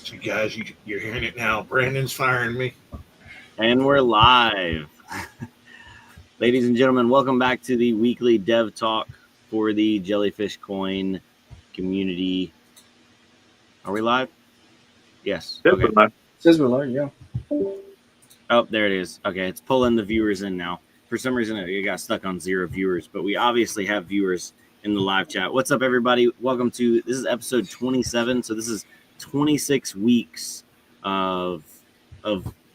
So, guys, you're hearing it now. Brandon's firing me. And we're live. Ladies and gentlemen, welcome back to the weekly dev talk for the Jellyfish Coin community. Are we live? Yes. Okay. Says we're live, yeah. Oh, there it is. Okay, it's pulling the viewers in now. For some reason, it got stuck on 0 viewers, but we obviously have viewers in the live chat. What's up, everybody? Welcome to, this is episode 27. So this is 26 weeks of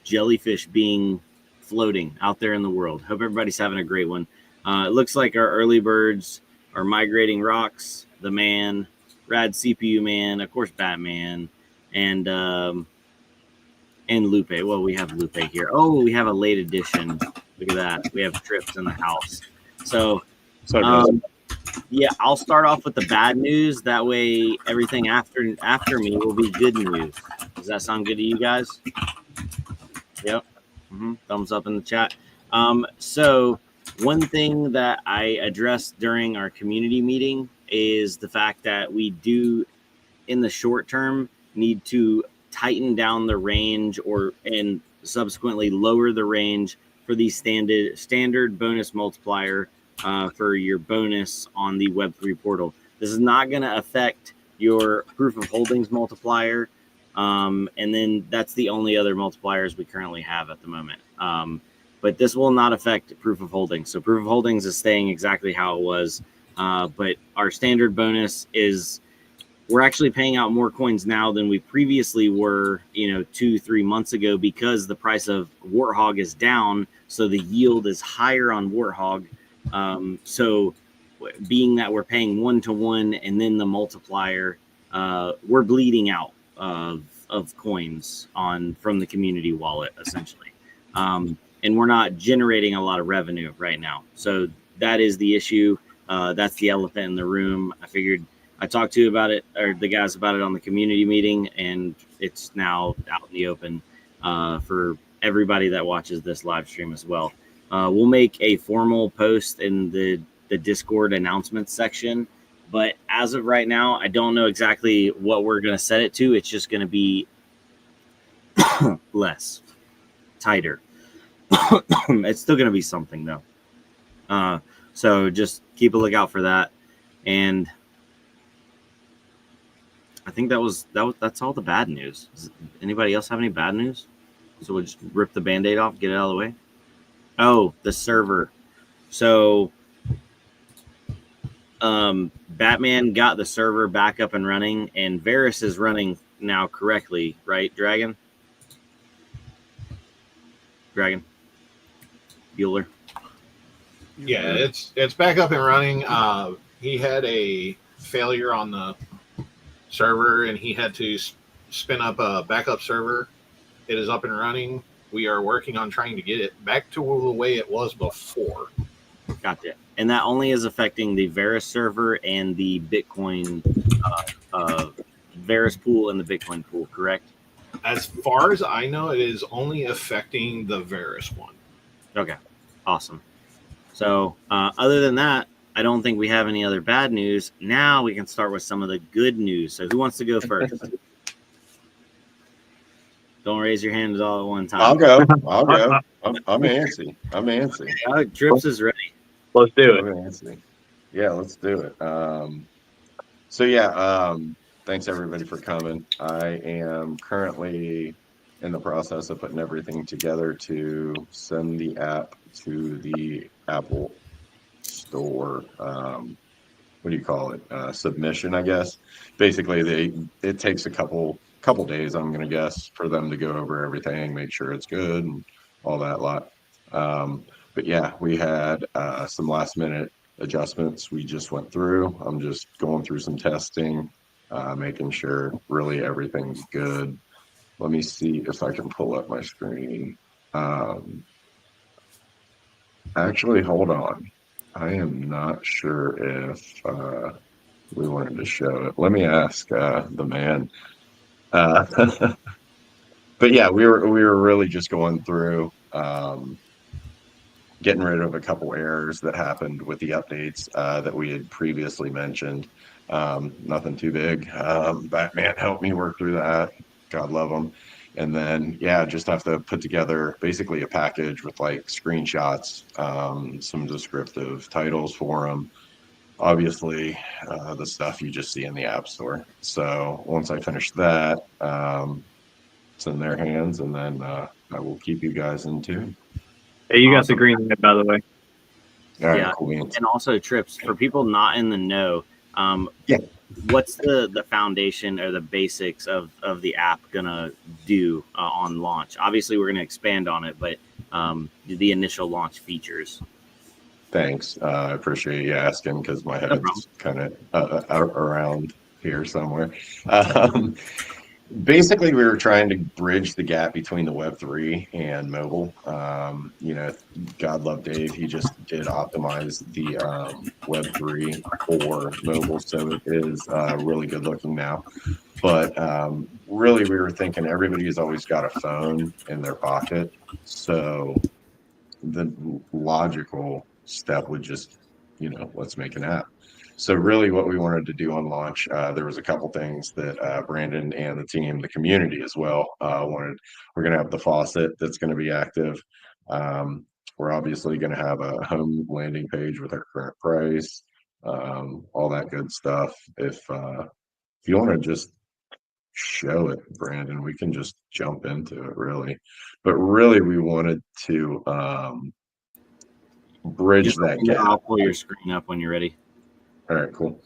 jellyfish being floating out there in the world. Hope everybody's having a great one. It looks like our early birds are migrating rocks, the man, Rad CPU man, of course Batman, and Lupe. Well, we have Lupe here. Oh, we have a late edition. Look at that. We have Trips in the house. So yeah, I'll start off with the bad news. That way everything after me will be good news. Does that sound good to you guys? Yep. Thumbs up in the chat. So one thing that I addressed during our community meeting is the fact that we do, in the short term, need to tighten down the range and subsequently lower the range for the standard bonus multiplier for your bonus on the Web3 portal. This is not going to affect your proof of holdings multiplier. And then that's the only other multipliers we currently have at the moment. But this will not affect proof of holdings. So proof of holdings is staying exactly how it was. But our standard bonus is, we're actually paying out more coins now than we previously were, 2-3 months ago, because the price of Warthog is down. So the yield is higher on Warthog. So being that we're paying 1-to-1 and then the multiplier, we're bleeding out of coins from the community wallet, essentially. And we're not generating a lot of revenue right now. So that is the issue. That's the elephant in the room. I talked to you about it, or the guys about it, on the community meeting, and it's now out in the open for everybody that watches this live stream as well. We'll make a formal post in the Discord announcements section, but as of right now, I don't know exactly what we're going to set it to. It's just going to be tighter. It's still going to be something, though. So just keep a lookout for that. And I think that's all the bad news. Does anybody else have any bad news? So we'll just rip the Band-Aid off, get it out of the way. Oh, the server. So Batman got the server back up and running, and Varus is running now correctly, right, Dragon? Bueller? Yeah, it's back up and running. He had a failure on the server, and he had to spin up a backup server. It is up and running. We are working on trying to get it back to the way it was before. Gotcha. And that only is affecting the Varus server and the Bitcoin Varus pool and the Bitcoin pool, correct? As far as I know, it is only affecting the Varus one. Okay, awesome. So other than that, I don't think we have any other bad news. Now we can start with some of the good news. So who wants to go first? Don't raise your hand all at one time. I'll go. I'm antsy. Trips is ready. Let's do it. Yeah, let's do it. Thanks everybody for coming. I am currently in the process of putting everything together to send the app to the Apple Store. What do you call it? Submission, I guess. Basically, it takes a couple days, I'm gonna guess, for them to go over everything, make sure it's good, and all that lot. But yeah, we had some last minute adjustments we just went through. I'm just going through some testing, making sure really everything's good. Let me see if I can pull up my screen. Actually, hold on. I am not sure if we wanted to show it. Let me ask the man. But yeah, we were really just going through getting rid of a couple errors that happened with the updates that we had previously mentioned. Nothing too big. Batman helped me work through that. God love them. And then, yeah, just have to put together basically a package with like screenshots, some descriptive titles for them. Obviously, the stuff you just see in the App Store. So once I finish that, it's in their hands, and then I will keep you guys in tune. Hey, you got the Awesome. green light, by the way. All right, Yeah, cool beans. and also Trips, for people not in the know, Yeah. what's the foundation or the basics of the app gonna do on launch? Obviously, we're gonna expand on it, but the initial launch features. Thanks. I appreciate you asking because my problem. head's kind of around here somewhere. Basically, we were trying to bridge the gap between the Web3 and mobile. You know, God love Dave. He just did optimize the Web3 for mobile, so it is really good looking now. But really, we were thinking everybody's always got a phone in their pocket, so the logical step would just, you know, let's make an app. So really what we wanted to do on launch, there was a couple things that Brandon and the team, the community as well, wanted. We're going to have the faucet that's going to be active. We're obviously going to have a home landing page with our current price, all that good stuff. If you want to just show it, Brandon, we can just jump into it really. But really we wanted to bridge that gap. I'll pull your screen up when you're ready. All right, cool.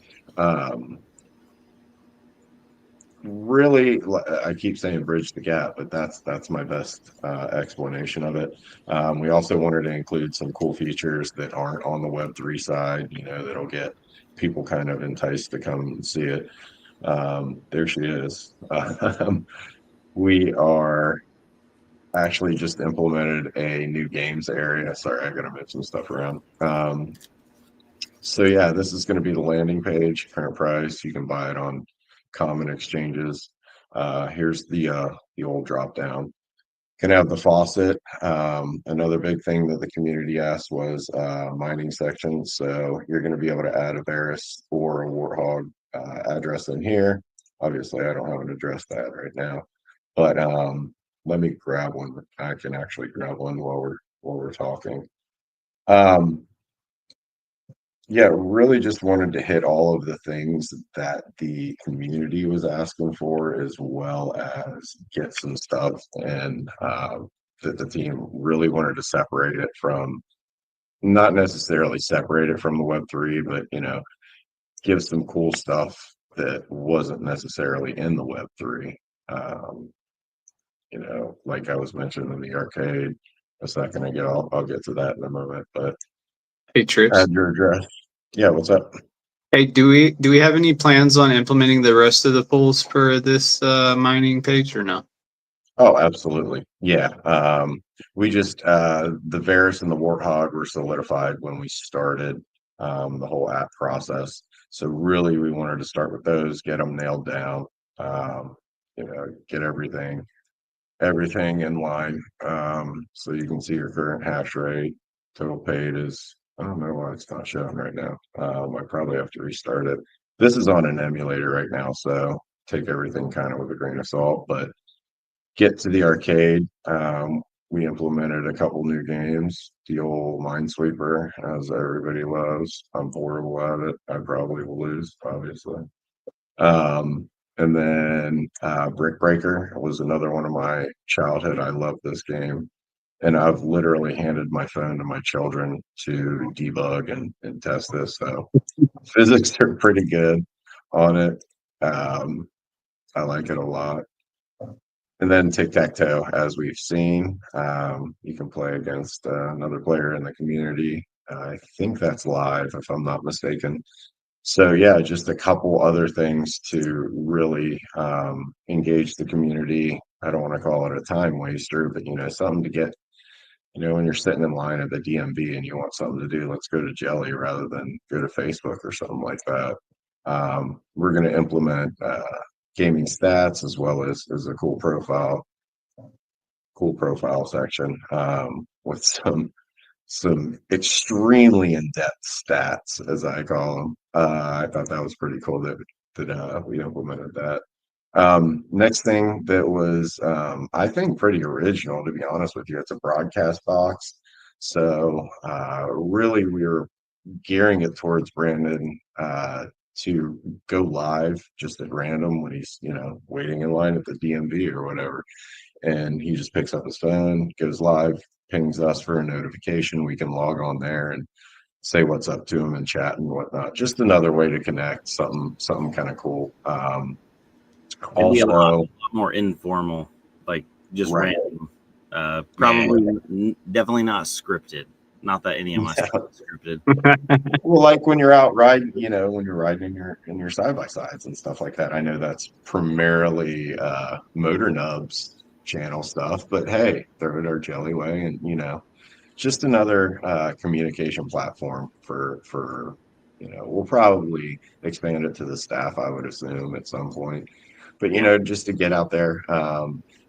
Really, I keep saying bridge the gap, but that's my best explanation of it. We also wanted to include some cool features that aren't on the Web3 side, you know, that'll get people kind of enticed to come and see it. There she is. We are actually just implemented a new games area. Sorry, I gotta move some stuff around. So yeah, this is going to be the landing page, current price. You can buy it on common exchanges. Here's the old drop down. Can have the faucet. Another big thing that the community asked was mining section. So you're going to be able to add a Varus or a Warthog address in here. Obviously, I don't have an address that right now, but let me grab one. I can actually grab one while we're talking. Yeah, really just wanted to hit all of the things that the community was asking for, as well as get some stuff and that the team really wanted to separate it from, not necessarily separate it from the Web3, but, you know, give some cool stuff that wasn't necessarily in the Web3. You know, like I was mentioning in the arcade a second ago, I'll get to that in a moment, but Hey, Trips. add your address. Yeah, what's up? Hey, do we have any plans on implementing the rest of the polls for this mining page or no? Oh, absolutely. Yeah. We just the Varus and the Warthog were solidified when we started the whole app process. So really we wanted to start with those, get them nailed down, you know, get everything in line. So you can see your current hash rate. Total paid is, I don't know why it's not showing right now. I probably have to restart it. This is on an emulator right now, so take everything kind of with a grain of salt, but get to the arcade. We implemented a couple new games. The old Minesweeper, as everybody loves. I'm horrible at it. I probably will lose, obviously. And then Brick Breaker was another one of my childhood. I love this game. And I've literally handed my phone to my children to debug and test this. So physics are pretty good on it. I like it a lot. And then tic-tac-toe, as we've seen, you can play against another player in the community. I think that's live, if I'm not mistaken. So yeah, just a couple other things to really engage the community. I don't want to call it a time waster, but, you know, something to get, you know, when you're sitting in line at the DMV and you want something to do, let's go to Jelly rather than go to Facebook or something like that. We're going to implement gaming stats, as well as a cool profile section with some extremely in-depth stats, as I call them. I thought that was pretty cool that we implemented that. Next thing that was, I think, pretty original, to be honest with you, it's a broadcast box. So really, we were gearing it towards Brandon to go live just at random when he's, waiting in line at the DMV or whatever. And he just picks up his phone, goes live, pings us for a notification. We can log on there and say what's up to him and chat and whatnot. Just another way to connect, something kind of cool. It'd be a lot Also, more informal, like just right. random. Probably definitely not scripted. Not that any of my Yeah. stuff is scripted. Well, like when you're out riding, when you're riding in your side by sides and stuff like that. I know that's primarily Motor Nubs channel stuff, but hey, throw it our Jelly way, and just another communication platform for we'll probably expand it to the staff, I would assume, at some point. But just to get out there.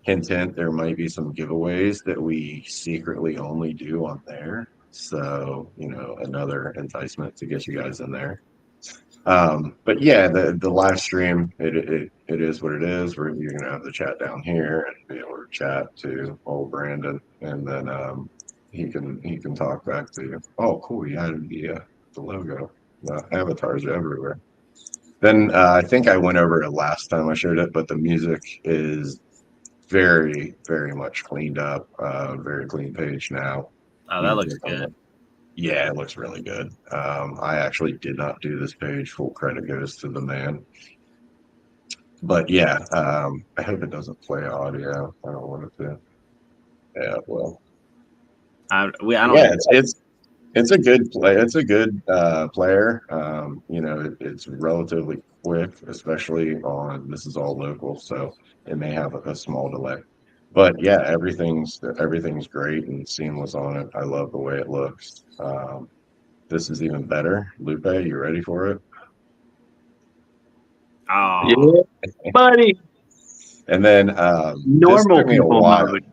Hint, hint, there might be some giveaways that we secretly only do on there. So, another enticement to get you guys in there. But yeah, the live stream, it is what it is. You're gonna have the chat down here and be able to chat to old Brandon, and then he can talk back to you. Oh, cool! You added the logo. The avatars are everywhere. Then I think I went over it last time I showed it, but the music is very, very much cleaned up. Very clean page now. Oh, that looks good. Yeah, it looks really good. I actually did not do this page. Full credit goes to the man. But yeah, I hope it doesn't play audio. I don't want it to. Yeah, well. I don't. Yeah, it's a good play. It's a good player. It's relatively quick, especially on. This is all local, so it may have a small delay. But yeah, everything's great and seamless on it. I love the way it looks. This is even better. Lupe, you ready for it? Oh, Yeah, buddy. And then Normal this took me a people while. mode.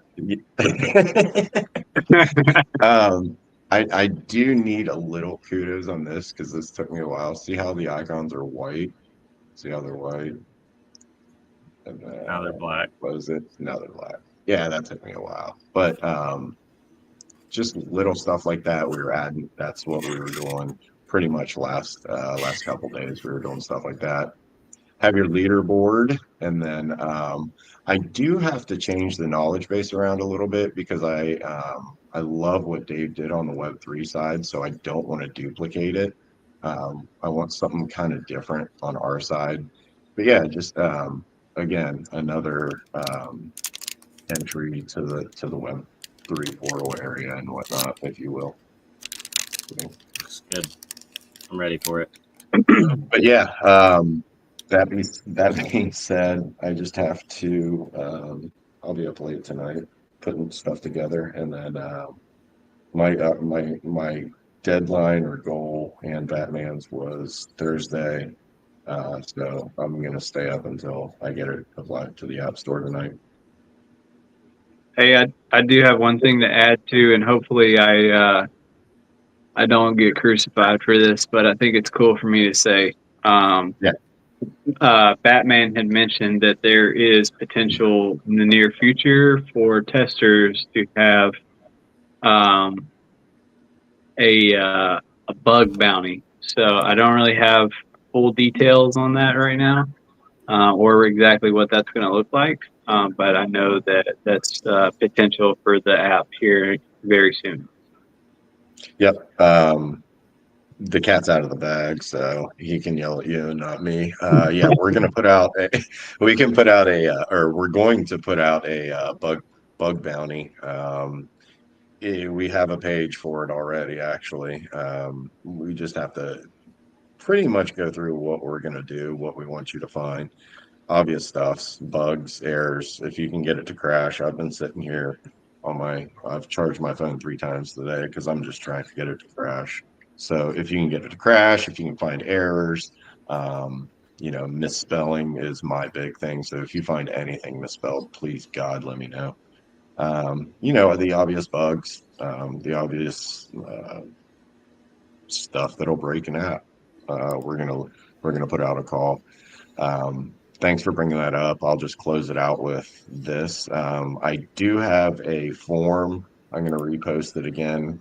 I do need a little kudos on this because this took me a while. See how the icons are white? See how they're white? And now they're black. What is it? Now they're black. Yeah, that took me a while. But just little stuff like that we were adding. That's what we were doing pretty much last couple days. We were doing stuff like that. Have your leaderboard, and then I do have to change the knowledge base around a little bit because I love what Dave did on the Web3 side, so I don't want to duplicate it. I want something kind of different on our side. But yeah, just again, another entry to the Web3 portal area and whatnot, if you will. Looks good. I'm ready for it. But yeah, that being said, I just have to. I'll be up late tonight putting stuff together, and then my deadline or goal and Batman's was Thursday. So I'm gonna stay up until I get it applied to the App Store tonight. Hey, I do have one thing to add to, and hopefully I don't get crucified for this, but I think it's cool for me to say. Batman had mentioned that there is potential in the near future for testers to have a bug bounty. So I don't really have full details on that right now, or exactly what that's going to look like. But I know that that's potential for the app here very soon. Yep. The cat's out of the bag, so he can yell at you, not me. Yeah, we're going to put out we're going to put out a bug bounty. We have a page for it already, actually. We just have to pretty much go through what we're going to do, what we want you to find. Obvious stuffs, bugs, errors. If you can get it to crash, I've been sitting here I've charged my phone 3 times today because I'm just trying to get it to crash. So if you can get it to crash, if you can find errors, misspelling is my big thing. So if you find anything misspelled, please, God, let me know. The obvious bugs, the obvious stuff that'll break an app. We're gonna put out a call. thanks for bringing that up. I'll just close it out with this. I do have a form. I'm going to repost it again,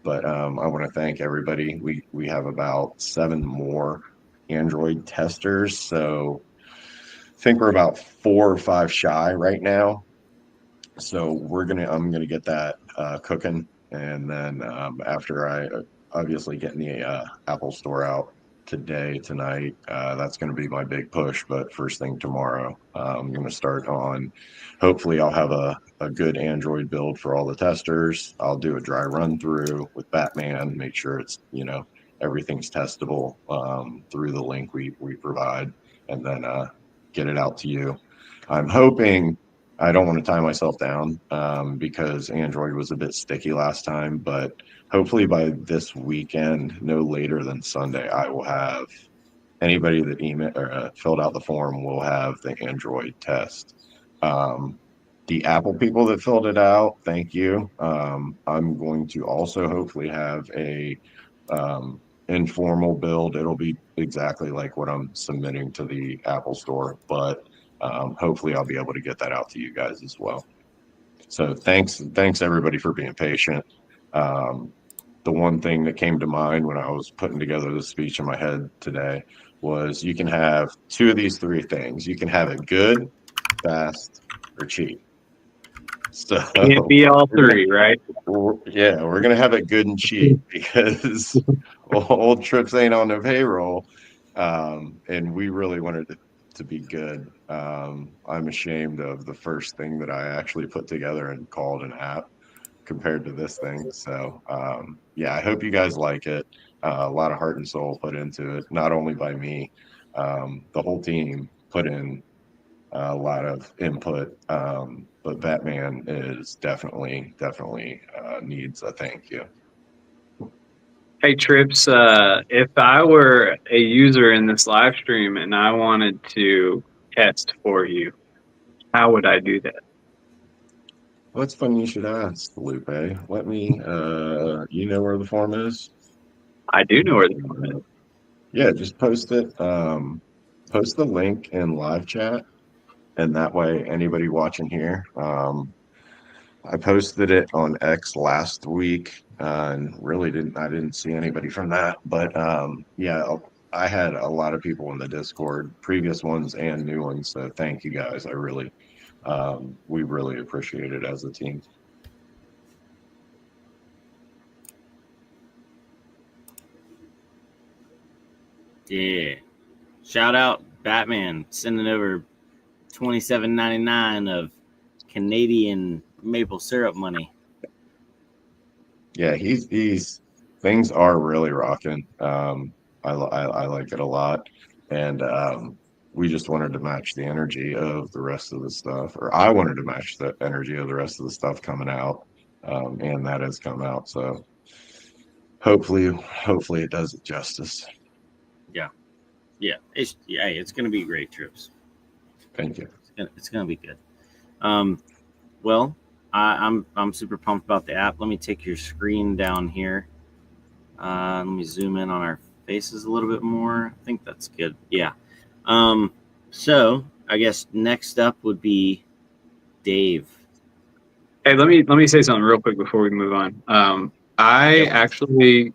but I want to thank everybody. We have about 7 more Android testers, so I think we're about 4 or 5 shy right now. So I'm gonna get that cooking, and then after I obviously getting the Apple Store out tonight, that's gonna be my big push. But first thing tomorrow, I'm gonna start on. Hopefully, I'll have a good Android build for all the testers. I'll do a dry run through with Batman, make sure it's everything's testable through the link we provide, and then get it out to you. I'm hoping. I don't want to tie myself down because Android was a bit sticky last time, but hopefully by this weekend, no later than Sunday, I will have anybody that filled out the form will have the Android test. The Apple people that filled it out, thank you. I'm going to also hopefully have a informal build. It'll be exactly like what I'm submitting to the Apple Store, but hopefully I'll be able to get that out to you guys as well. So thanks everybody for being patient. The one thing that came to mind when I was putting together the speech in my head today was you can have 2 of these 3 things. You can have it good, fast, or cheap. So Can't be all 3, right? Yeah, we're gonna have it good and cheap because old Trips ain't on the payroll, and we really wanted it to be good. I'm ashamed of the first thing that I actually put together and called an app compared to this thing. So yeah, I hope you guys like it. A lot of heart and soul put into it, not only by me, the whole team put in a lot of input. But Batman is definitely needs a thank you. Hey, Trips, if I were a user in this live stream and I wanted to test for you, how would I do that? Well, it's funny you should ask, Lupe. Let me, you know where the form is? I do know where the form is. Yeah, just post it. Post the link in live chat, and that way anybody watching here, I posted it on X last week, and really didn't see anybody from that. But yeah, I had a lot of people in the Discord, previous ones and new ones. So thank you guys. We really appreciate it as a team. Yeah. Shout out Batman sending over $27.99 of Canadian maple syrup money. Yeah, he's things are really rocking. I like it a lot, and we just wanted to match the energy of the rest of the stuff, or I wanted to match the energy of the rest of the stuff coming out, and that has come out. So hopefully it does it justice. Yeah. It's gonna be great, Trips. Thank you. It's gonna be good. Well, I'm super pumped about the app. Let me take your screen down here. Let me zoom in on our faces a little bit more. I think that's good. Yeah. So I guess next up would be Dave. Hey, let me say something real quick before we move on. I actually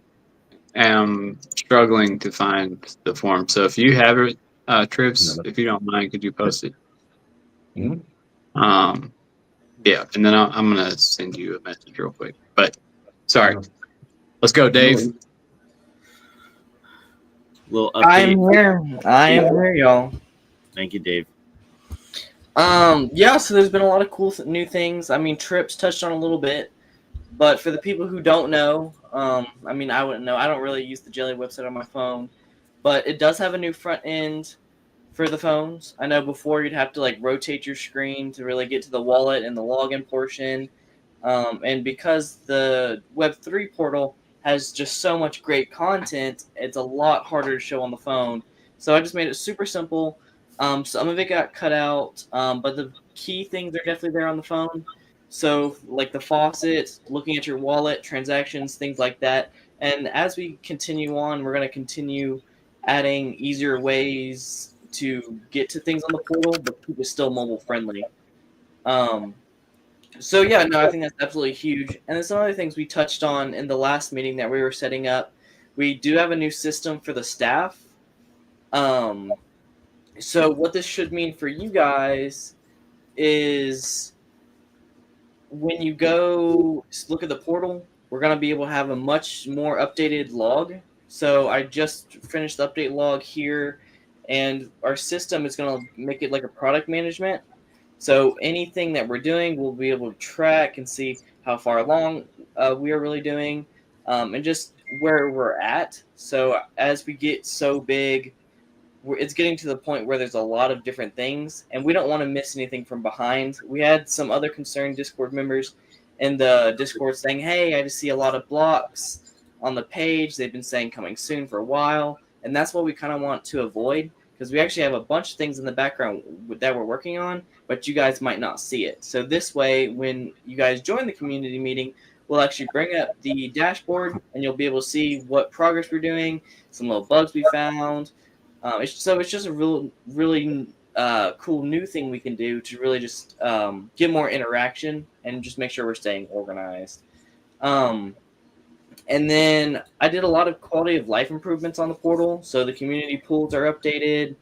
am struggling to find the form. So if you have it, Trips, if you don't mind, could you post it? Mhm. Yeah, and then I'm gonna send you a message real quick. But sorry, let's go, Dave. Little update. I am here, y'all. Thank you, Dave. Yeah, so there's been a lot of cool new things. I mean, Trips touched on a little bit, but for the people who don't know, I mean, I wouldn't know. I don't really use the Jelly website on my phone, but it does have a new front end for the phones. I know before you'd have to like rotate your screen to really get to the wallet and the login portion. And because the Web3 portal has just so much great content, it's a lot harder to show on the phone. So I just made it super simple. Some of it got cut out, but the key things are definitely there on the phone. So like the faucet, looking at your wallet, transactions, things like that. And as we continue on, we're going to continue adding easier ways to get to things on the portal, but keep it still mobile friendly. So yeah, no, I think that's absolutely huge. And then some other things we touched on in the last meeting that we were setting up. We do have a new system for the staff. So what this should mean for you guys is when you go look at the portal, we're going to be able to have a much more updated log. So I just finished the update log here, and our system is going to make it like a product management. So anything that we're doing, we'll be able to track and see how far along we are really doing, and just where we're at. So as we get so big, it's getting to the point where there's a lot of different things, and we don't want to miss anything from behind. We had some other concerned Discord members in the Discord saying, hey, I just see a lot of blocks on the page. They've been saying coming soon for a while, and that's what we kind of want to avoid, because we actually have a bunch of things in the background that we're working on, but you guys might not see it. So this way, when you guys join the community meeting, we'll actually bring up the dashboard, and you'll be able to see what progress we're doing, some little bugs we found. It's just a really cool new thing we can do to really just get more interaction and just make sure we're staying organized. And then I did a lot of quality of life improvements on the portal. So the community pools are updated.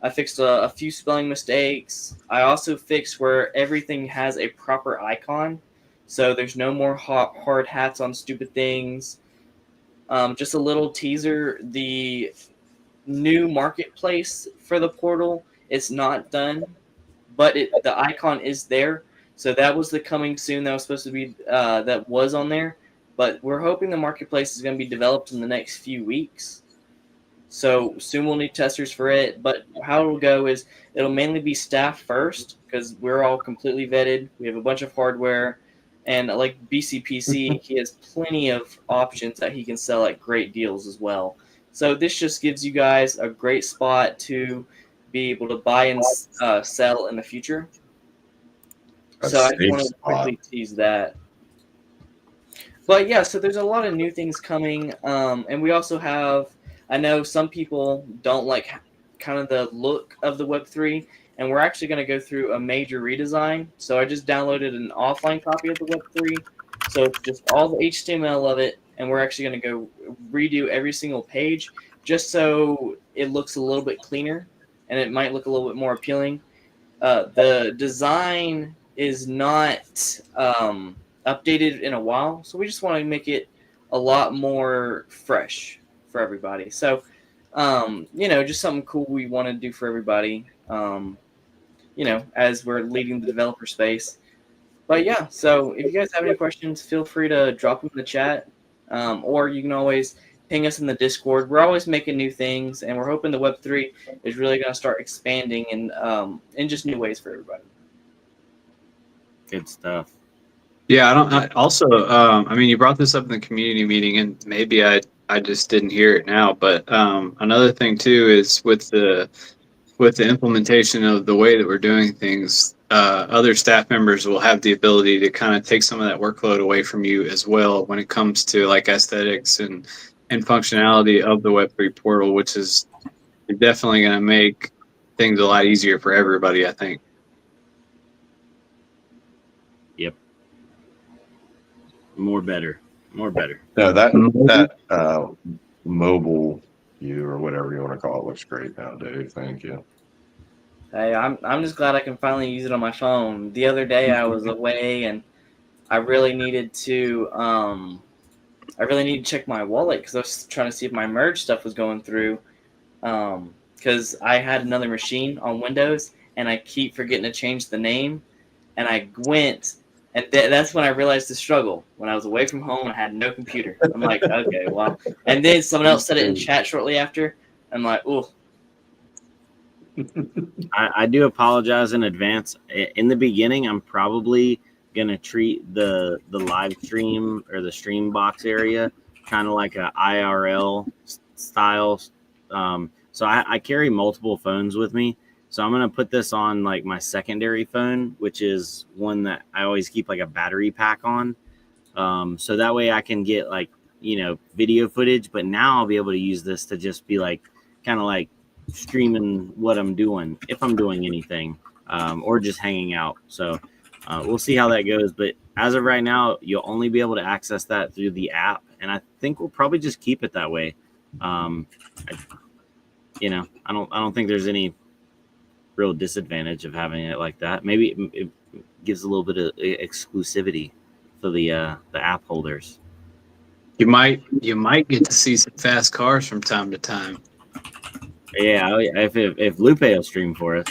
I fixed a few spelling mistakes. I also fixed where everything has a proper icon. So there's no more hard hats on stupid things. Just a little teaser. The new marketplace for the portal, it's not done, but the icon is there. So that was the coming soon that was supposed to be that was on there, but we're hoping the marketplace is going to be developed in the next few weeks. So soon we'll need testers for it, but how it'll go is it'll mainly be staff first, because we're all completely vetted. We have a bunch of hardware, and like BCPC, he has plenty of options that he can sell at great deals as well. So this just gives you guys a great spot to be able to buy and sell in the future. So I just want to quickly tease that. But yeah, so there's a lot of new things coming. And we also have, I know some people don't like kind of the look of the Web3, and we're actually going to go through a major redesign. So I just downloaded an offline copy of the Web3. So it's just all the HTML of it, and we're actually going to go redo every single page just so it looks a little bit cleaner and it might look a little bit more appealing. The design is not updated in a while, so we just want to make it a lot more fresh for everybody. So, just something cool we want to do for everybody, as we're leading the developer space. But yeah, so if you guys have any questions, feel free to drop them in the chat, or you can always ping us in the Discord. We're always making new things, and we're hoping the Web3 is really going to start expanding in just new ways for everybody. Good stuff. Yeah, you brought this up in the community meeting, and maybe I just didn't hear it now, but another thing too is with the implementation of the way that we're doing things, other staff members will have the ability to kind of take some of that workload away from you as well when it comes to like aesthetics and functionality of the Web3 portal, which is definitely going to make things a lot easier for everybody, I think. Yep. More better. No, that mobile view or whatever you want to call it looks great now, Dave. Thank you. Hey, I'm just glad I can finally use it on my phone. The other day I was away, and I really needed to check my wallet because I was trying to see if my merge stuff was going through. Because I had another machine on Windows, and I keep forgetting to change the name. And I went, and that's when I realized the struggle. When I was away from home, I had no computer. I'm like, okay, well. And then someone else said it in chat shortly after. I'm like, ooh. I do apologize in advance. In the beginning, I'm probably going to treat the live stream or the stream box area kind of like a IRL style. So I carry multiple phones with me. So I'm going to put this on like my secondary phone, which is one that I always keep like a battery pack on. So that way I can get like, video footage, but now I'll be able to use this to just be like, kind of like streaming what I'm doing, if I'm doing anything, or just hanging out. So we'll see how that goes. But as of right now, you'll only be able to access that through the app, and I think we'll probably just keep it that way. I don't think there's any real disadvantage of having it like that. Maybe it gives a little bit of exclusivity for the app holders. You might get to see some fast cars from time to time. Yeah, if Lupe will stream for us.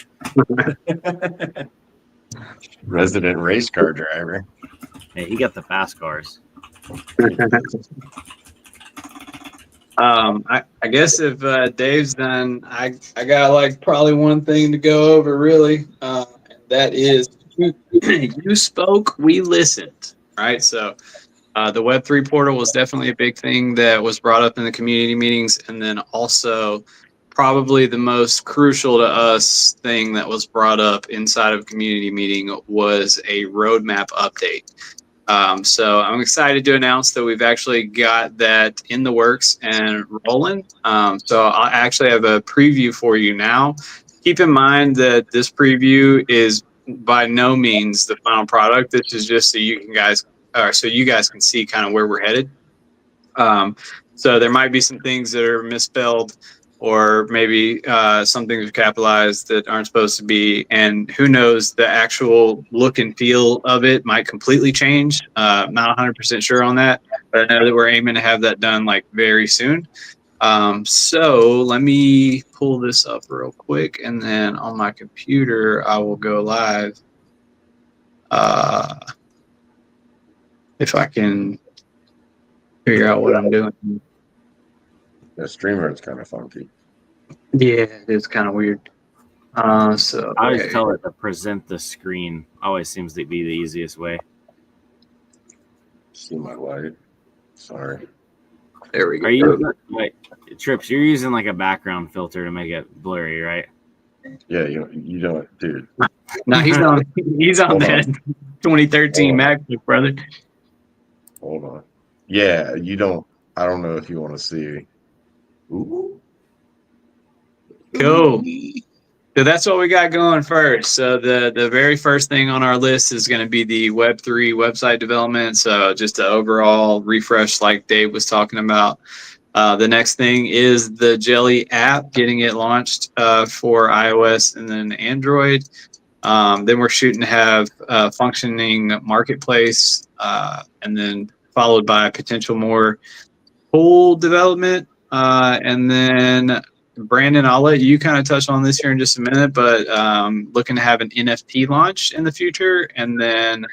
Resident race car driver. Hey, he got the fast cars. I guess if Dave's done, I got like probably one thing to go over really, and that is you spoke, we listened, right? So the Web3 portal was definitely a big thing that was brought up in the community meetings, and then also probably the most crucial to us thing that was brought up inside of community meeting was a roadmap update. So I'm excited to announce that we've actually got that in the works and rolling. So I'll actually have a preview for you now. Keep in mind that this preview is by no means the final product. This is just so you guys can see kind of where we're headed. So there might be some things that are misspelled, or maybe some things are capitalized that aren't supposed to be. And who knows, the actual look and feel of it might completely change. Not 100% sure on that, but I know that we're aiming to have that done like very soon. So let me pull this up real quick, and then on my computer, I will go live. If I can figure out what I'm doing. The streamer is kind of funky. Yeah, it's kind of weird. So I always tell it to present the screen. Always seems to be the easiest way. See my light. Sorry. There we go. Are you like Trips? You're using like a background filter to make it blurry, right? Yeah, you don't, dude. No, he's on that 2013 MacBook, brother. Hold on. Yeah, you don't. I don't know if you want to see. Ooh. Cool. So that's what we got going first. So the very first thing on our list is going to be the Web3 website development. So just an overall refresh like Dave was talking about. The next thing is the Jelly app, getting it launched for iOS and then Android. Then we're shooting to have a functioning marketplace, and then followed by potential more pool development. And then Brandon, I'll let you kind of touch on this here in just a minute, but looking to have an NFT launch in the future, and then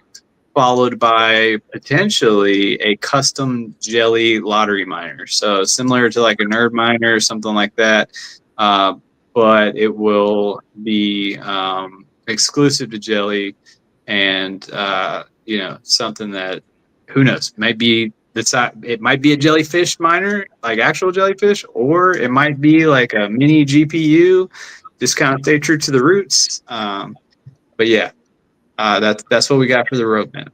followed by potentially a custom Jelly lottery miner. So similar to like a nerd miner or something like that, but it will be exclusive to Jelly, and something that, who knows, it might be a jellyfish miner, like actual jellyfish, or it might be like a mini GPU. Just kind of stay true to the roots. But yeah, that's what we got for the roadmap.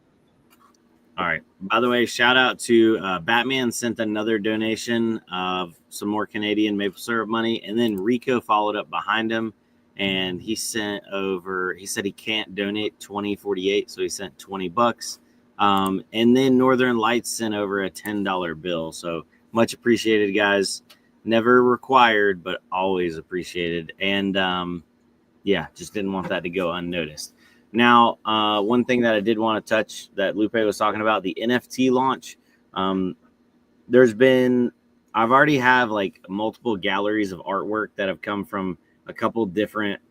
All right. By the way, shout out to Batman sent another donation of some more Canadian maple syrup money, and then Rico followed up behind him, and he said he can't donate 2048, so he sent $20. And then Northern Lights sent over a $10 bill. So much appreciated, guys. Never required, but always appreciated. And just didn't want that to go unnoticed. Now, one thing that I did want to touch that Lupe was talking about, the NFT launch. I've already have like multiple galleries of artwork that have come from a couple different,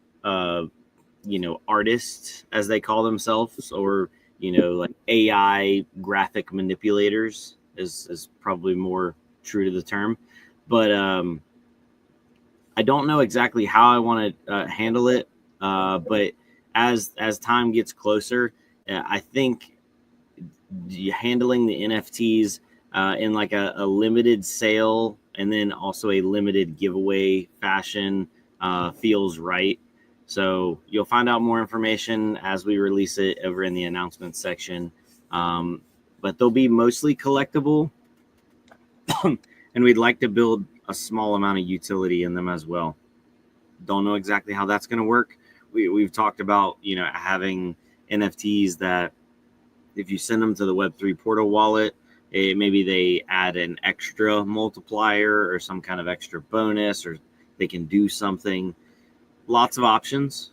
artists, as they call themselves, or like AI graphic manipulators is probably more true to the term. But I don't know exactly how I want to handle it. But as time gets closer, I think handling the NFTs in like a limited sale and then also a limited giveaway fashion feels right. So you'll find out more information as we release it over in the announcements section. But they'll be mostly collectible. And we'd like to build a small amount of utility in them as well. don't know exactly how that's going to work. We've talked about, you know, having NFTs that if you send them to the Web3 portal wallet, maybe they add an extra multiplier or some kind of extra bonus, or they can do something. Lots of options.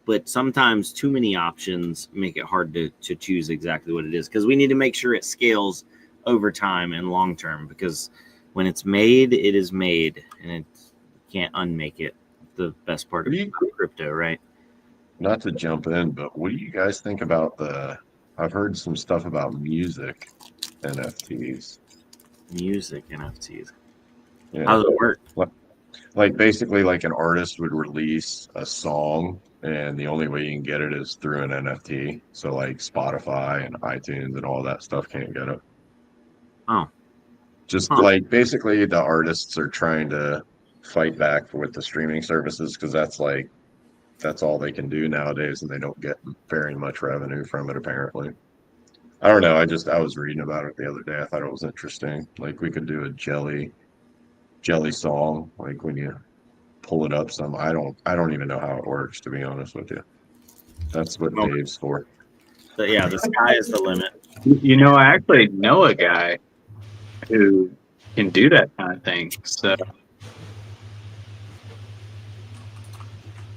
But sometimes too many options make it hard to choose exactly what it is, because we need to make sure it scales over time and long term, because when it's made, it is made, and you can't unmake it. The best part of crypto, right? Not to jump in, but what do you guys think about I've heard some stuff about music NFTs. Music NFTs. Yeah. How does it work? Like basically like an artist would release a song, and the only way you can get it is through an NFT. So like Spotify and iTunes and all that stuff can't get it. Oh. Just like basically the artists are trying to fight back with the streaming services, because that's all they can do nowadays, and they don't get very much revenue from it apparently. I don't know. I was reading about it the other day. I thought it was interesting. Like we could do a jelly song, like when you pull it up some. I don't even know how it works, to be honest with you. That's what Dave's for. But yeah, the sky is the limit. You know, I actually know a guy who can do that kind of thing. So,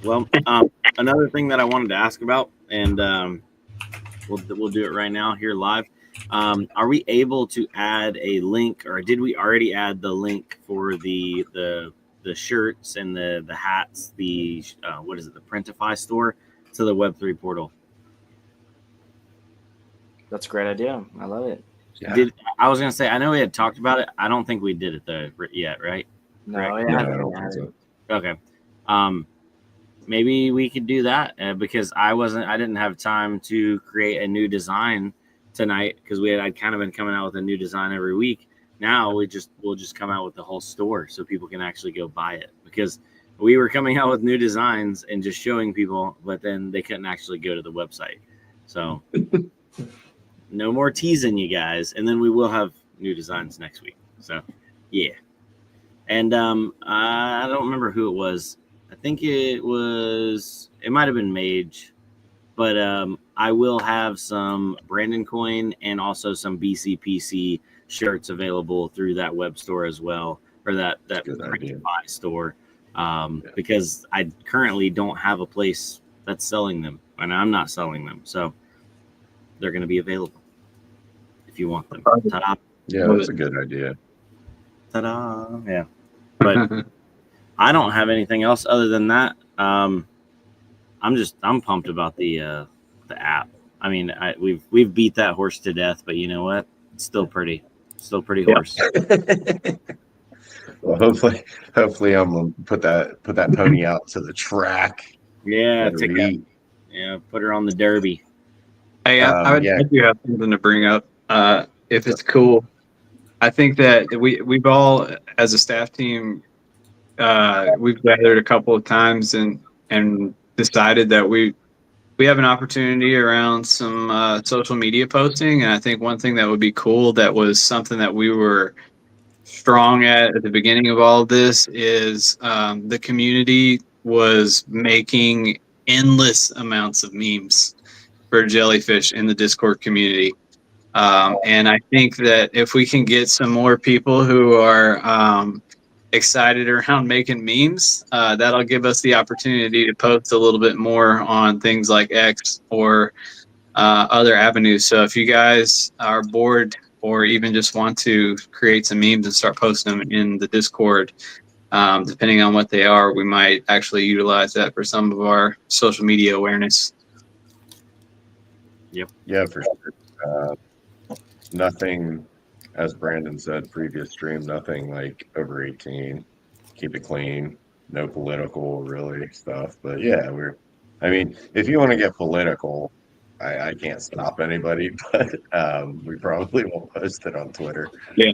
well, another thing that I wanted to ask about, and we'll do it right now here live. Are we able to add a link, or did we already add the link for the shirts and the hats, the what is it, the Printify store, to the Web3 portal? That's a great idea. I love it. Yeah. I was gonna say, I know we had talked about it. I don't think we did it yet, right? No, Correct. yeah, No, I don't think so. Okay. Maybe we could do that because I didn't have time to create a new design tonight, because I'd kind of been coming out with a new design every week. Now we'll just come out with the whole store so people can actually go buy it, because we were coming out with new designs and just showing people, but then they couldn't actually go to the website. So no more teasing, you guys. And then we will have new designs next week. So yeah. And I don't remember who it was. I think it might have been Mage, but I will have some Brandon Coin and also some BCPC shirts available through that web store as well, or that Printify store, because I currently don't have a place that's selling them, and I'm not selling them, so they're going to be available if you want them. Ta-da! Yeah, that's a good idea. Ta-da! Yeah, but I don't have anything else other than that. I'm pumped about the app. I mean, we've beat that horse to death, but you know what? It's still pretty horse. Well, hopefully I'm gonna put that pony out to the track. Yeah, put her on the Derby. Hey, I do have something to bring up, if it's cool. I think that we've all, as a staff team, we've gathered a couple of times and decided that we have an opportunity around some social media posting. And I think one thing that would be cool, that was something that we were strong at the beginning of all of this, is the community was making endless amounts of memes for Jellyfish in the Discord community. And I think that if we can get some more people who are excited around making memes, that'll give us the opportunity to post a little bit more on things like X or other avenues. So if you guys are bored or even just want to create some memes and start posting them in the Discord, depending on what they are, we might actually utilize that for some of our social media awareness. Yep. Yeah, for sure. Nothing, as Brandon said, previous stream, nothing like over 18. Keep it clean. No political really stuff. But yeah, if you want to get political, I can't stop anybody, but we probably won't post it on Twitter. Yeah.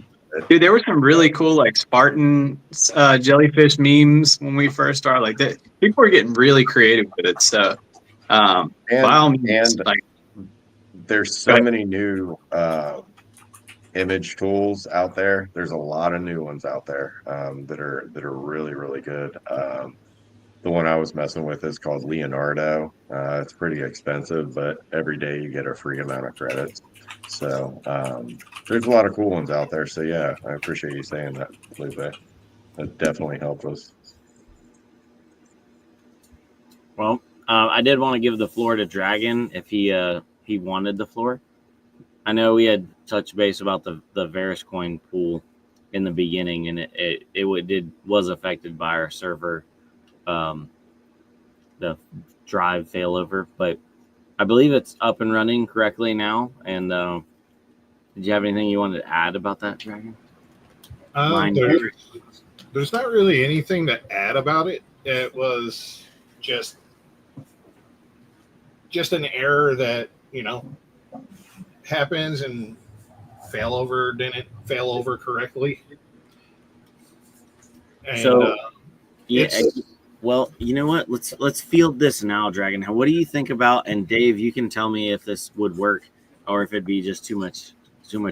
Dude, there were some really cool like Spartan jellyfish memes when we first started. Like that, people were getting really creative with it. So by all means, there's so many new image tools out there. There's a lot of new ones out there that are really, really good. The one I was messing with is called Leonardo. It's pretty expensive, but every day you get a free amount of credits. So there's a lot of cool ones out there. So yeah, I appreciate you saying that, Lupe. That definitely helped us. Well, I did want to give the floor to Dragon if he wanted the floor. I know we had touched base about the Veriscoin pool in the beginning, and it was affected by our server, the drive failover, but I believe it's up and running correctly now. And did you have anything you wanted to add about that, Dragon? There's not really anything to add about it. It was just an error that, happens, and didn't fail over correctly. And, so well, you know what? Let's field this now, Dragon. What do you think about? And Dave, you can tell me if this would work or if it'd be just too much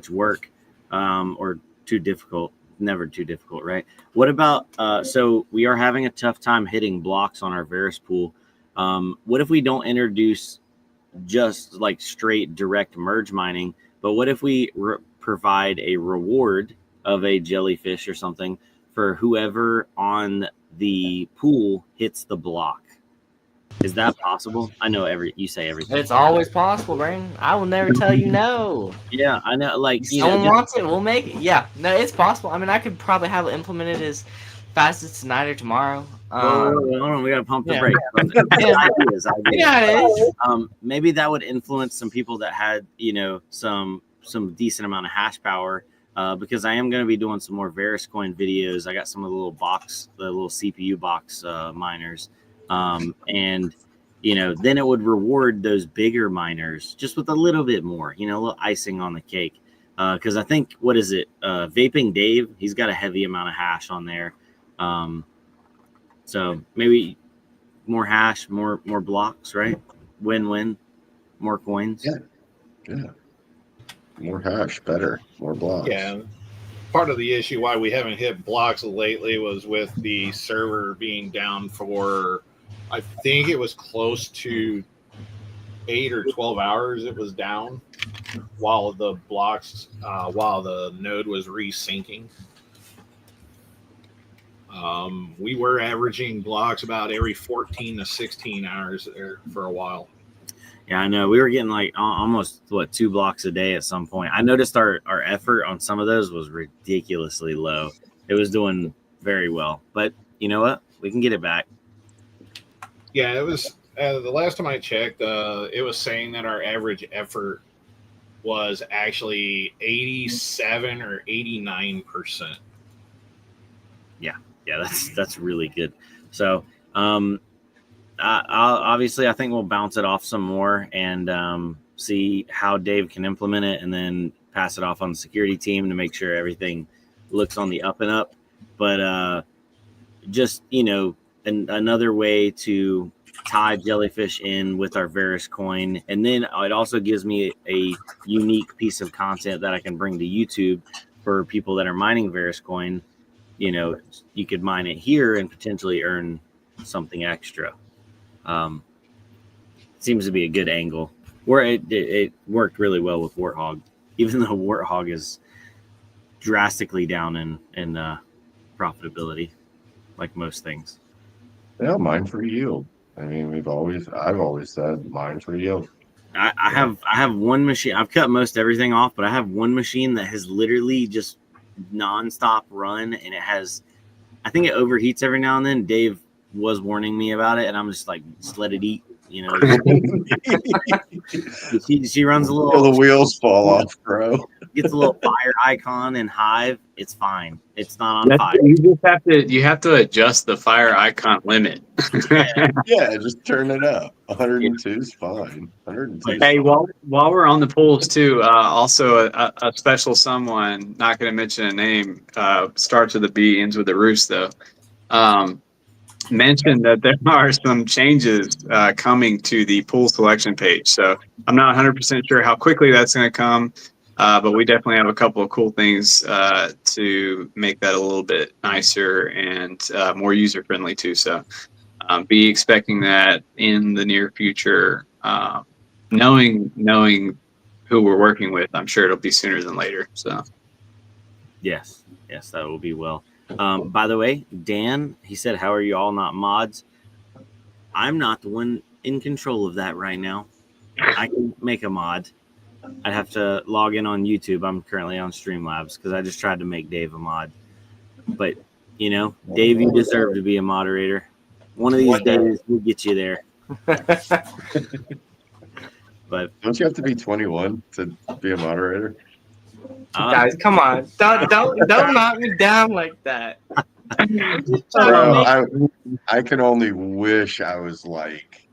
work, or too difficult. Never too difficult, right? What about so we are having a tough time hitting blocks on our Varus pool. What if we don't introduce just like straight direct merge mining, but what if we provide a reward of a jellyfish or something for whoever on the pool hits the block? Is that possible? I know you say everything. It's always possible, Brandon. I will never tell you no. Yeah, I know. Like, someone wants it, we'll make it. Yeah, no, it's possible. I mean, I could probably have it implemented as fast as tonight or tomorrow. We gotta pump the brakes. Maybe that would influence some people that had, some decent amount of hash power. Because I am going to be doing some more Veriscoin videos. I got some of the little CPU box miners. And, then it would reward those bigger miners just with a little bit more, a little icing on the cake. Because I think, what is it? Vaping Dave, he's got a heavy amount of hash on there. So maybe more hash, more blocks, right? Win-win, more coins. Yeah. More hash, better, more blocks. Yeah. Part of the issue why we haven't hit blocks lately was with the server being down for, I think it was close to 8 or 12 hours it was down while the node was resyncing. We were averaging blocks about every 14 to 16 hours there for a while. Yeah, I know. We were getting like almost 2 blocks a day at some point. I noticed our effort on some of those was ridiculously low. It was doing very well, but you know what? We can get it back. Yeah, it was the last time I checked. It was saying that our average effort was actually 87 or 89%. Yeah, that's really good. So, obviously, I think we'll bounce it off some more and see how Dave can implement it, and then pass it off on the security team to make sure everything looks on the up and up. But just another way to tie jellyfish in with our Veriscoin, and then it also gives me a unique piece of content that I can bring to YouTube for people that are mining Veriscoin. You could mine it here and potentially earn something extra. Seems to be a good angle. Where it worked really well with Warthog, even though Warthog is drastically down in profitability, like most things. Yeah, mine for yield. I mean, I've always said mine for yield. I have one machine. I've cut most everything off, but I have one machine that has literally just nonstop run, and I think it overheats every now and then. Dave was warning me about it, and I'm just like, just let it eat. She runs a little. Till the wheels fall off, bro. Gets a little fire icon in Hive. It's fine. It's not on fire. You have to adjust the fire icon limit. Yeah, just turn it up. 102 is fine. 102. Hey, while we're on the pools too, also a special someone, not going to mention a name, starts with a B, ends with a roost though. Mentioned that there are some changes coming to the pool selection page. So I'm not 100% sure how quickly that's going to come. But we definitely have a couple of cool things to make that a little bit nicer and more user friendly too. So be expecting that in the near future. Knowing who we're working with, I'm sure it'll be sooner than later. So Yes, that will be well. By the way, Dan, he said, "How are you all not mods?" I'm not the one in control of that right now. I can make a mod. I'd have to log in on YouTube. I'm currently on Streamlabs because I just tried to make Dave a mod. But, you know, Dave, you deserve to be a moderator. One of these days, we'll get you there. But Don't you have to be 21 to be a moderator? Guys, come on. Don't knock me down like that. Bro, I can only wish I was like,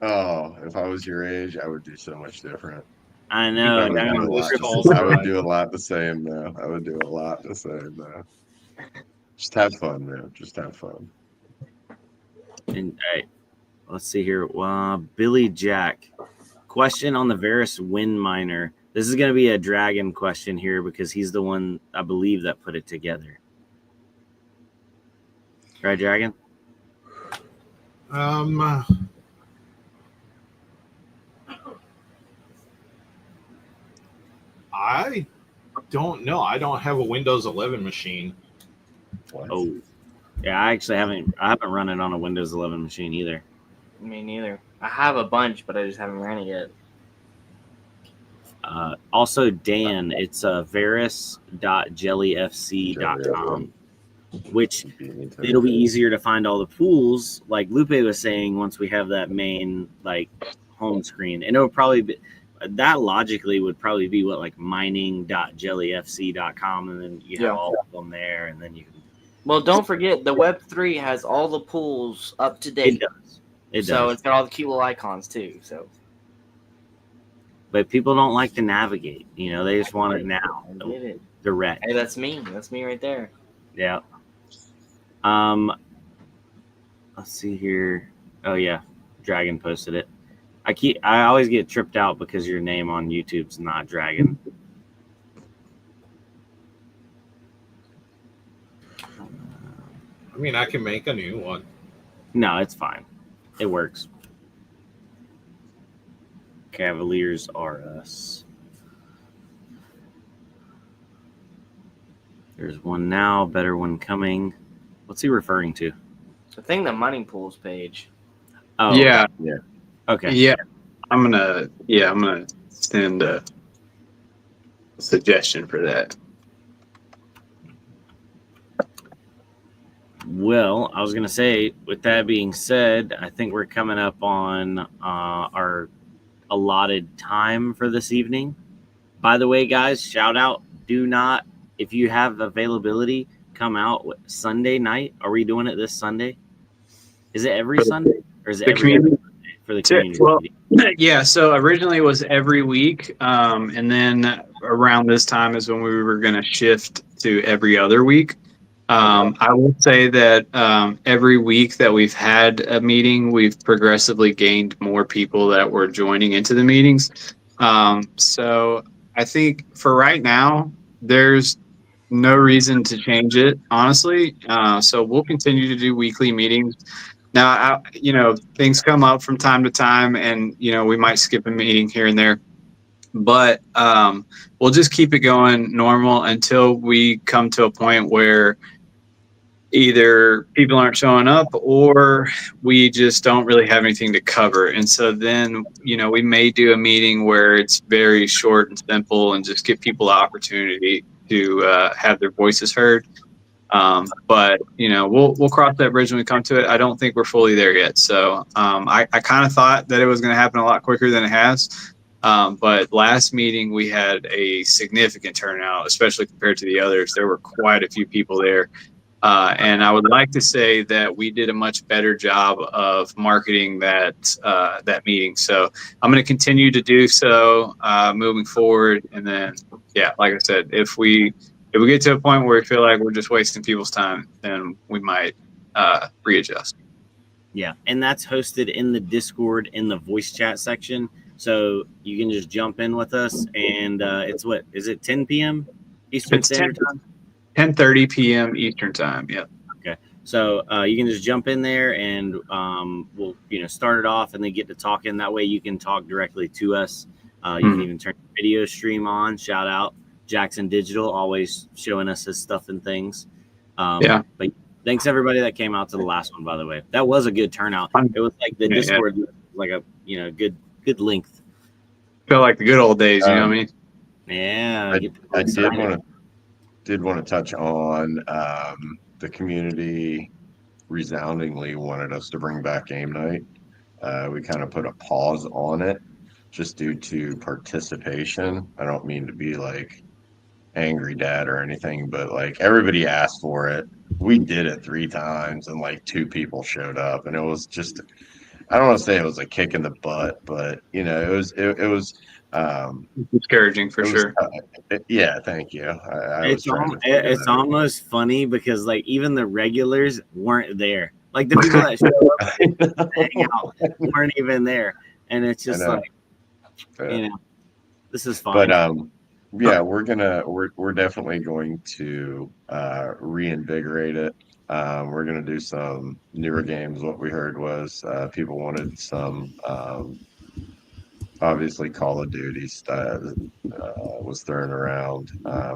oh, if I was your age, I would do so much different. I know. I would do a lot the same, though. I would do a lot the same, though. Just have fun, man. Just have fun. And all right, let's see here. Billy Jack, question on the Varus Wind Miner. This is going to be a Dragon question here because he's the one, I believe, that put it together. Right, Dragon? I don't know. I don't have a Windows 11 machine. What? Oh, yeah. I haven't run it on a Windows 11 machine either. Me neither. I have a bunch, but I just haven't ran it yet. Also, Dan, it's varus.jellyfc.com, which it'll be easier to find all the pools. Like Lupe was saying, once we have that main like home screen, and it'll probably be that logically would probably be what like mining.jellyfc.com, and then you have all of them there, and then you can. Well, don't forget the Web3 has all the pools up to date. It does. So it's got all the cute little icons too. So. But people don't like to navigate. You know, they just want it now. I get it. Direct. Hey, that's me. That's me right there. Yeah. Let's see here. Oh yeah, Dragon posted it. I always get tripped out because your name on YouTube's not Dragon. I mean, I can make a new one. No, it's fine. It works. Cavaliers are us. There's one now, better one coming. What's he referring to? I think the mining pools page. Oh, yeah. Okay. Yeah. I'm gonna send a suggestion for that. Well, I was going to say, with that being said, I think we're coming up on our allotted time for this evening. By the way, guys, shout out, do not, if you have availability, come out Sunday night. Are we doing it this Sunday? Is it every Sunday? Or is it every Sunday for the community? Well, yeah, so originally it was every week. And then around this time is when we were going to shift to every other week. I will say that every week that we've had a meeting, we've progressively gained more people that were joining into the meetings. So I think for right now, there's no reason to change it, honestly. So we'll continue to do weekly meetings. Now, things come up from time to time, and, we might skip a meeting here and there. But we'll just keep it going normal until we come to a point where either people aren't showing up or we just don't really have anything to cover. And so then, we may do a meeting where it's very short and simple and just give people the opportunity to have their voices heard. But we'll cross that bridge when we come to it. I don't think we're fully there yet. So I kind of thought that it was going to happen a lot quicker than it has. But last meeting we had a significant turnout, especially compared to the others. There were quite a few people there. And I would like to say that we did a much better job of marketing that meeting. So I'm going to continue to do so moving forward. And then, like I said, if we get to a point where we feel like we're just wasting people's time, then we might readjust. Yeah, and that's hosted in the Discord in the voice chat section. So you can just jump in with us, and it's what is it 10 p.m. Eastern Standard Time? 10:30 p.m. Eastern Time. Yeah. Okay. So you can just jump in there, and we'll start it off, and then get to talking. That way you can talk directly to us. You can even turn your video stream on. Shout out Jackson Digital, always showing us his stuff and things. But thanks everybody that came out to the last one. By the way, that was a good turnout. It was like the Discord, like a good length. Felt like the good old days. You know what I mean? Yeah. I did want to touch on the community resoundingly wanted us to bring back game night. We kind of put a pause on it just due to participation. I don't mean to be like angry dad or anything, but like everybody asked for it. We did it 3 times and like 2 people showed up, and it was just, I don't want to say it was a kick in the butt, but it was discouraging for sure. Yeah, thank you. It's almost funny because like even the regulars weren't there. Like the people that showed up hang out weren't even there, and it's just like this is fun. But yeah, we're definitely going to reinvigorate it. We're gonna do some newer games. What we heard was people wanted some obviously Call of Duty was thrown around.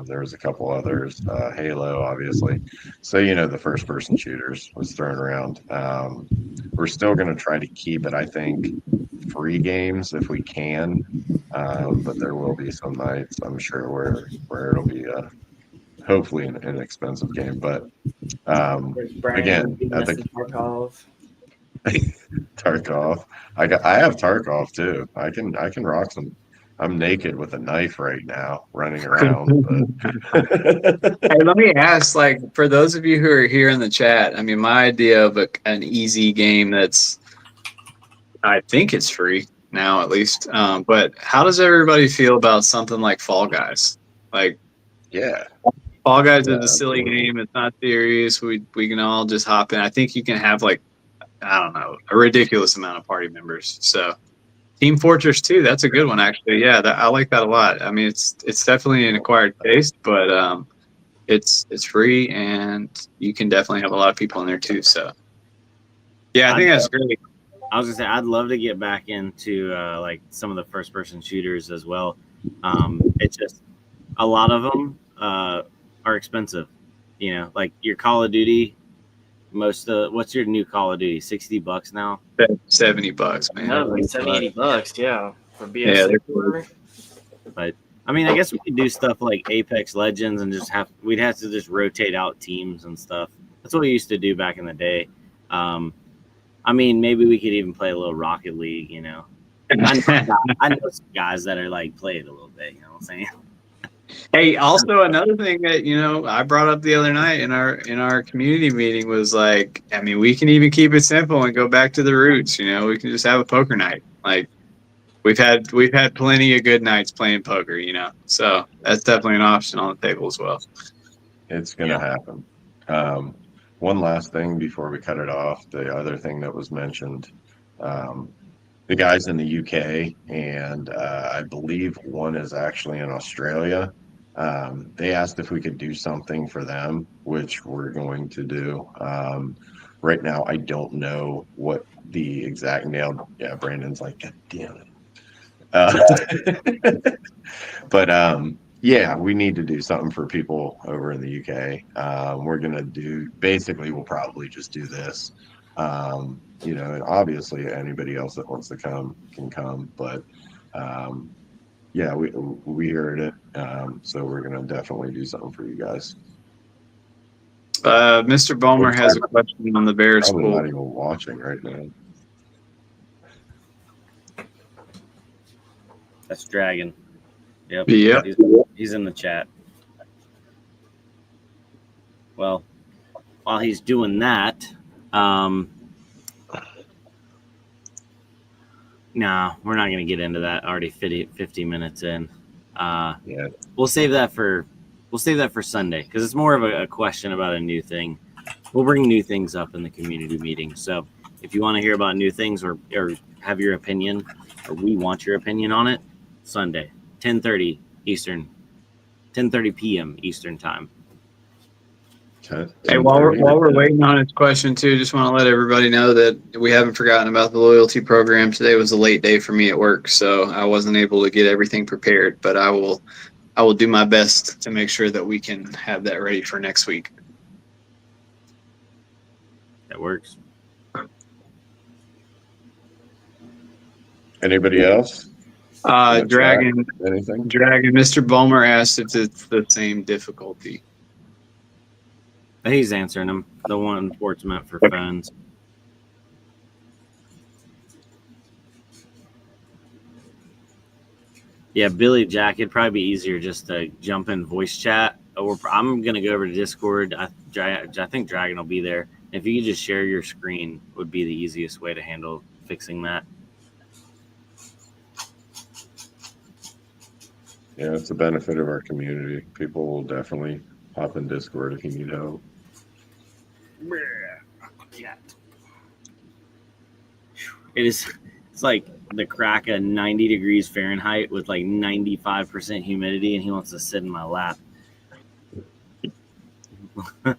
There was a couple others, Halo obviously. So the first person shooters was thrown around. We're still going to try to keep it, I think, free games if we can, but there will be some nights I'm sure where it'll be hopefully an inexpensive game. But again, I think Tarkov. I have Tarkov too. I can rock some. I'm naked with a knife right now, running around. But. Hey, let me ask, like, for those of you who are here in the chat, I mean, my idea of an easy game I think it's free now at least. But how does everybody feel about something like Fall Guys? Like, yeah. Fall Guys is a silly game. It's not serious. We can all just hop in. I think you can have like, I don't know, a ridiculous amount of party members. So Team Fortress 2, that's a good one actually. Yeah, I like that a lot. I mean, it's definitely an acquired taste, but it's free and you can definitely have a lot of people in there too. So yeah, I think that's great. I was gonna say I'd love to get back into like some of the first person shooters as well. It's just a lot of them are expensive. Like your Call of Duty. What's your new Call of Duty? $60 now? $70, man. No, like $70, yeah. For BS4. But I mean, I guess we could do stuff like Apex Legends and we'd have to just rotate out teams and stuff. That's what we used to do back in the day. I mean, maybe we could even play a little Rocket League, I know some guys that are like play it a little bit, you know what I'm saying? Hey, also another thing that I brought up the other night in our community meeting was like, I mean, we can even keep it simple and go back to the roots. We can just have a poker night. Like we've had plenty of good nights playing poker. So that's definitely an option on the table as well. It's gonna happen. One last thing before we cut it off. The other thing that was mentioned, the guys in the UK and I believe one is actually in Australia. They asked if we could do something for them, which we're going to do. Right now, I don't know what the exact nail. Yeah, Brandon's like, God damn it. But yeah, we need to do something for people over in the UK. We're going to we'll probably just do this. And obviously anybody else that wants to come can come, but yeah, we heard it, so we're gonna definitely do something for you guys. Mr. Bomer has a question on the Bears Probably pool. not even watching right now. That's Dragon. Yep. He's in the chat. Well, while he's doing that, nah, we're not going to get into that. Already 50 minutes in. Yeah. We'll save that for Sunday because it's more of a question about a new thing. We'll bring new things up in the community meeting. So if you want to hear about new things or have your opinion, or we want your opinion on it. Sunday, 10:30 Eastern, 10:30 p.m. Eastern time. Hey, while we're waiting on his question too, just want to let everybody know that we haven't forgotten about the loyalty program. Today was a late day for me at work, so I wasn't able to get everything prepared. But I will do my best to make sure that we can have that ready for next week. That works. Anybody else? Dragon, Anything? Mr. Bulmer asked if it's the same difficulty. He's answering them. The one port's meant for phones. Yeah, Billy Jack, it'd probably be easier just to jump in voice chat. I'm going to go over to Discord. I think Dragon will be there. If you could just share your screen, would be the easiest way to handle fixing that. Yeah, it's a benefit of our community. People will definitely hop in Discord if you need help. It's like the crack of 90 degrees Fahrenheit with like 95% humidity, and he wants to sit in my lap. By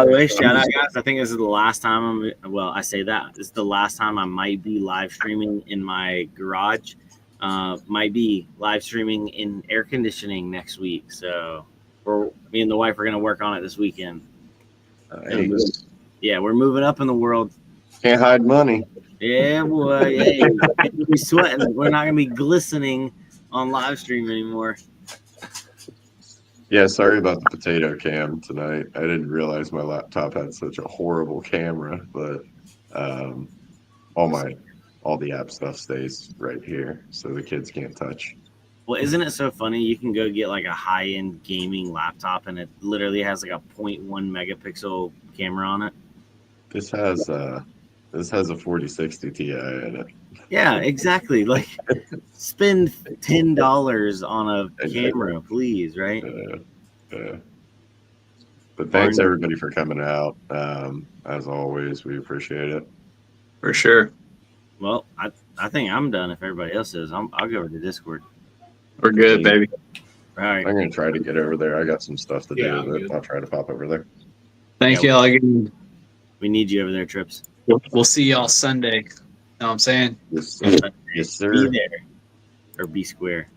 the way, shout out, guys. I think this is the last time I say that. This is the last time I might be live streaming in my garage. Might be live streaming in air conditioning next week. So me and the wife are going to work on it this weekend. Nice. Yeah, we're moving up in the world. Can't hide money. Yeah, boy. Hey, we'll be sweating. We're not going to be glistening on live stream anymore. Yeah, sorry about the potato cam tonight. I didn't realize my laptop had such a horrible camera, but all the app stuff stays right here, so the kids can't touch. Well, isn't it so funny? You can go get like a high-end gaming laptop, and it literally has like a 0.1 megapixel camera on it. This has a 4060 Ti in it. Yeah, exactly. Like, spend $10 on a camera, please, right? But thanks everybody for coming out. As always, we appreciate it. For sure. Well, I think I'm done. If everybody else is, I'll go over to Discord. We're good, baby. All right. I'm gonna try to get over there. I got some stuff to Yeah, do, but I'll try to pop over there. Thank y'all again. We need you over there, Trips. We'll see y'all Sunday. Know what I'm saying? Yes, sir. Be there or be square.